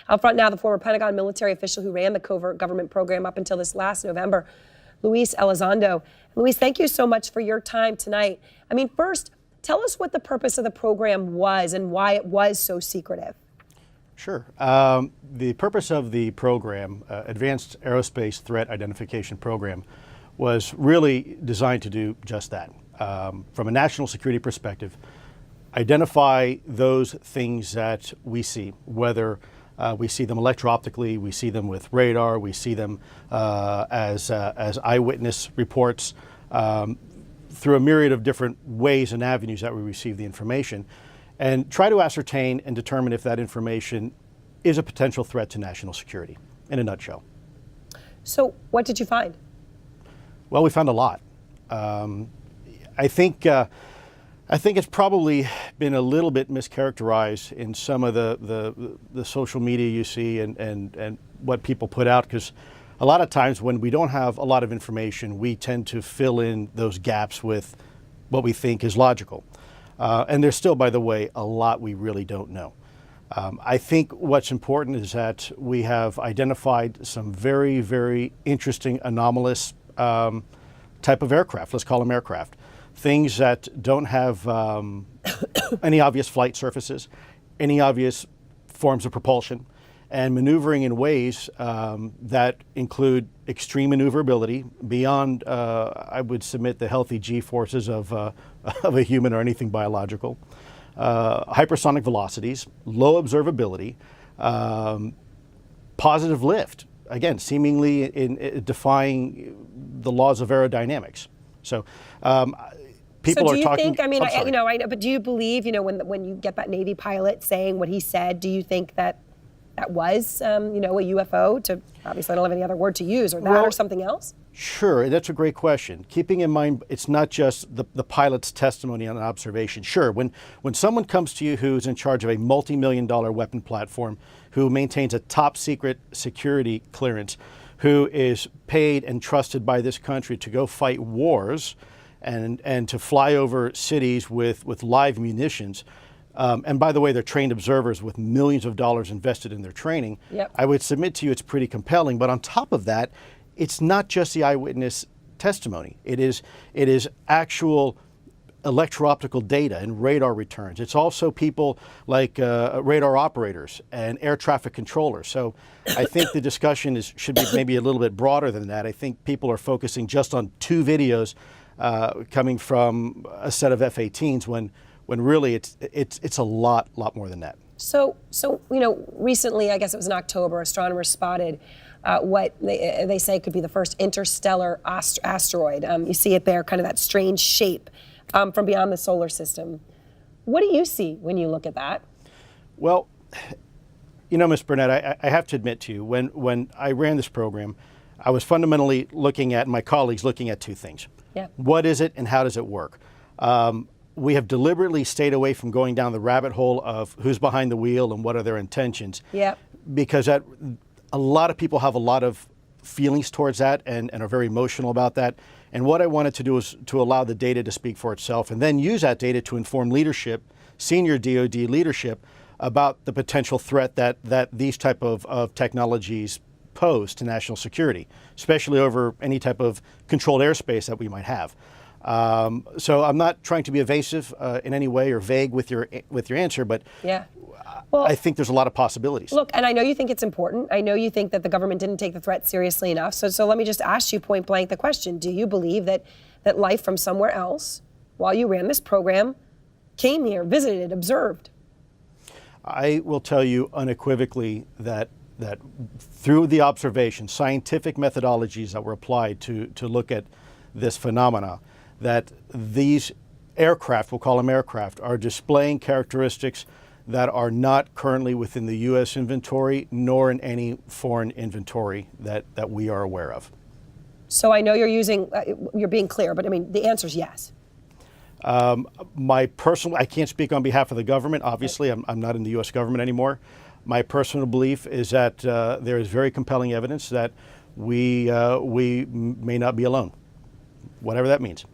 Out front now, the former Pentagon military official who ran the covert government program up until this last November, Luis Elizondo. Luis, thank you so much for your time tonight. I mean, first, tell us what the purpose of the program was and why it was so secretive. Sure. The purpose of the program, Advanced Aerospace Threat Identification Program, was really designed to do just that. From a national security perspective, identify those things that we see, whether we see them electro-optically, we see them with radar, we see them as eyewitness reports, through a myriad of different ways and avenues that we receive the information, and try to ascertain and determine if that information is a potential threat to national security, in a nutshell. So what did you find? Well, we found a lot. I think it's probably been a little bit mischaracterized in some of the social media you see and what people put out, because a lot of times when we don't have a lot of information, we tend to fill in those gaps with what we think is logical. And there's still, by the way, a lot we really don't know. I think what's important is that we have identified some very, very interesting anomalous type of aircraft. Let's call them aircraft. Things that don't have any obvious flight surfaces, any obvious forms of propulsion, and maneuvering in ways that include extreme maneuverability beyond, I would submit, the healthy G-forces of a human or anything biological, hypersonic velocities, low observability, positive lift, again, seemingly in defying the laws of aerodynamics. So people are talking. So do you think, I mean, I know, but do you believe, when you get that Navy pilot saying what he said, do you think that was, a UFO, to obviously I don't have any other word to use, or that or something else? Sure, that's a great question. Keeping in mind, it's not just the pilot's testimony on an observation. Sure, when someone comes to you who's in charge of a multi-million-dollar weapon platform, who maintains a top secret security clearance, who is paid and trusted by this country to go fight wars and to fly over cities with live munitions, and by the way, they're trained observers with millions of dollars invested in their training. Yep. I would submit to you it's pretty compelling. But on top of that, it's not just the eyewitness testimony. It is actual electro-optical data and radar returns. It's also people like radar operators and air traffic controllers. So I think the discussion should be maybe a little bit broader than that. I think people are focusing just on 2 videos coming from a set of F-18s when really it's a lot more than that. So recently, I guess it was in October, astronomers spotted what they say could be the first interstellar asteroid. You see it there, kind of that strange shape from beyond the solar system. What do you see when you look at that? Well, Ms. Burnett, I have to admit to you, when I ran this program, I was fundamentally looking at, my colleagues looking at 2 things. Yeah. What is it and how does it work? We have deliberately stayed away from going down the rabbit hole of who's behind the wheel and what are their intentions. Yeah. Because a lot of people have a lot of feelings towards that and are very emotional about that. And what I wanted to do is to allow the data to speak for itself and then use that data to inform leadership, senior DoD leadership, about the potential threat that these type of technologies pose to national security, especially over any type of controlled airspace that we might have. So I'm not trying to be evasive in any way or vague with your answer, but yeah. Well, I think there's a lot of possibilities. Look, and I know you think it's important. I know you think that the government didn't take the threat seriously enough. So let me just ask you point blank the question. Do you believe that life from somewhere else, while you ran this program, came here, visited, observed? I will tell you unequivocally that through the observation, scientific methodologies that were applied to look at this phenomena, that these aircraft, we'll call them aircraft, are displaying characteristics that are not currently within the U.S. inventory, nor in any foreign inventory that we are aware of. So I know you're being clear, but I mean, the answer is yes. I can't speak on behalf of the government. Obviously, I'm not in the U.S. government anymore. My personal belief is that there is very compelling evidence that we may not be alone, whatever that means.